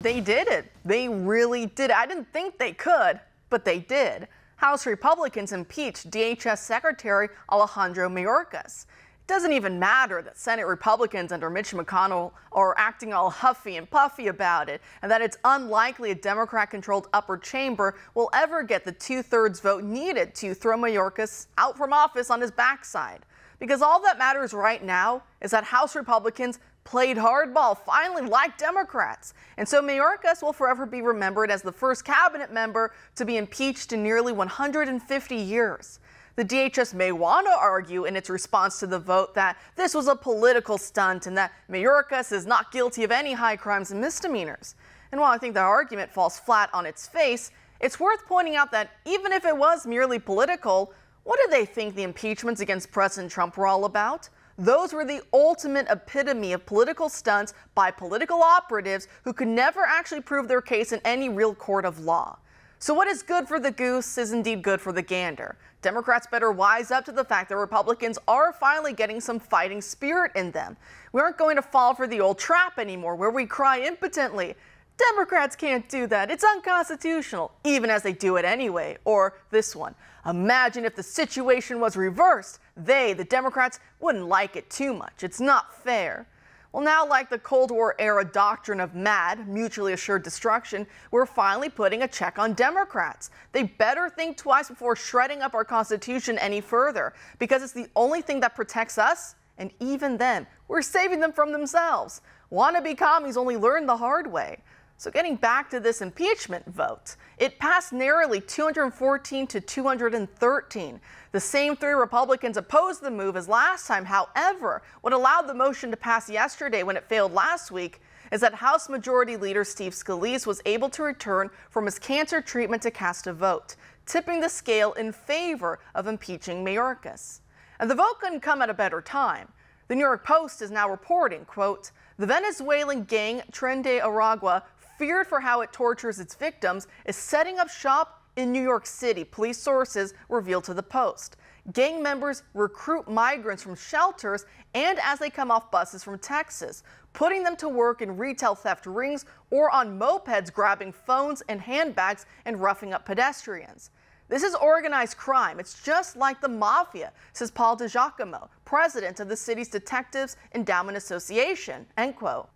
They did it. They really did it. I didn't think they could, but they did. House Republicans impeached DHS Secretary Alejandro Mayorkas. It doesn't even matter that Senate Republicans under Mitch McConnell are acting all huffy and puffy about it, and that it's unlikely a Democrat-controlled upper chamber will ever get the 2/3 vote needed to throw Mayorkas out from office on his backside. Because all that matters right now is that House Republicans played hardball, finally, like Democrats. And so Mayorkas will forever be remembered as the first cabinet member to be impeached in nearly 150 years. The DHS may want to argue in its response to the vote that this was a political stunt and that Mayorkas is not guilty of any high crimes and misdemeanors. And while I think the argument falls flat on its face, it's worth pointing out that even if it was merely political, what do they think the impeachments against President Trump were all about? Those were the ultimate epitome of political stunts by political operatives who could never actually prove their case in any real court of law. So what is good for the goose is indeed good for the gander. Democrats better wise up to the fact that Republicans are finally getting some fighting spirit in them. We aren't going to fall for the old trap anymore where we cry impotently. Democrats can't do that. It's unconstitutional, even as they do it anyway. Or this one. Imagine if the situation was reversed. They, the Democrats, wouldn't like it too much. It's not fair. Well, now, like the Cold War era doctrine of MAD, mutually assured destruction, we're finally putting a check on Democrats. They better think twice before shredding up our Constitution any further, because it's the only thing that protects us, and even then, we're saving them from themselves. Wannabe commies only learn the hard way. So getting back to this impeachment vote, it passed narrowly 214 to 213. The same three Republicans opposed the move as last time. However, what allowed the motion to pass yesterday when it failed last week is that House Majority Leader Steve Scalise was able to return from his cancer treatment to cast a vote, tipping the scale in favor of impeaching Mayorkas. And the vote couldn't come at a better time. The New York Post is now reporting, quote, the Venezuelan gang Tren de Aragua, feared for how it tortures its victims, is setting up shop in New York City, police sources revealed to the Post. Gang members recruit migrants from shelters and as they come off buses from Texas, putting them to work in retail theft rings or on mopeds grabbing phones and handbags and roughing up pedestrians. This is organized crime. It's just like the mafia, says Paul DiGiacomo, president of the city's Detectives Endowment Association, end quote.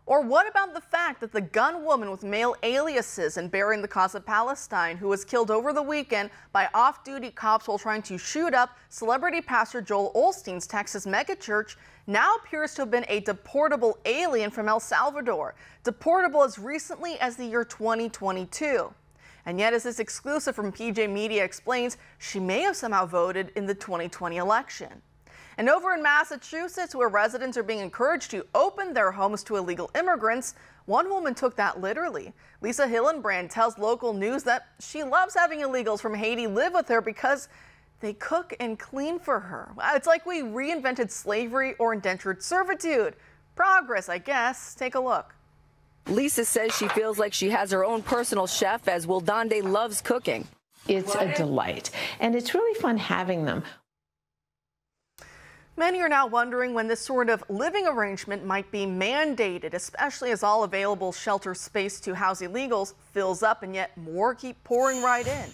Or what about the fact that the gun woman with male aliases and bearing the cause of Palestine, who was killed over the weekend by off-duty cops while trying to shoot up celebrity pastor Joel Osteen's Texas megachurch, now appears to have been a deportable alien from El Salvador, deportable as recently as the year 2022. And yet, as this exclusive from PJ Media explains, she may have somehow voted in the 2020 election. And over in Massachusetts, where residents are being encouraged to open their homes to illegal immigrants, one woman took that literally. Lisa Hillenbrand tells local news that she loves having illegals from Haiti live with her because they cook and clean for her. It's like we reinvented slavery or indentured servitude. Progress, I guess. Take a look. Lisa says she feels like she has her own personal chef, as Wildande loves cooking. It's a delight, and it's really fun having them. Many are now wondering when this sort of living arrangement might be mandated, especially as all available shelter space to house illegals fills up and yet more keep pouring right in.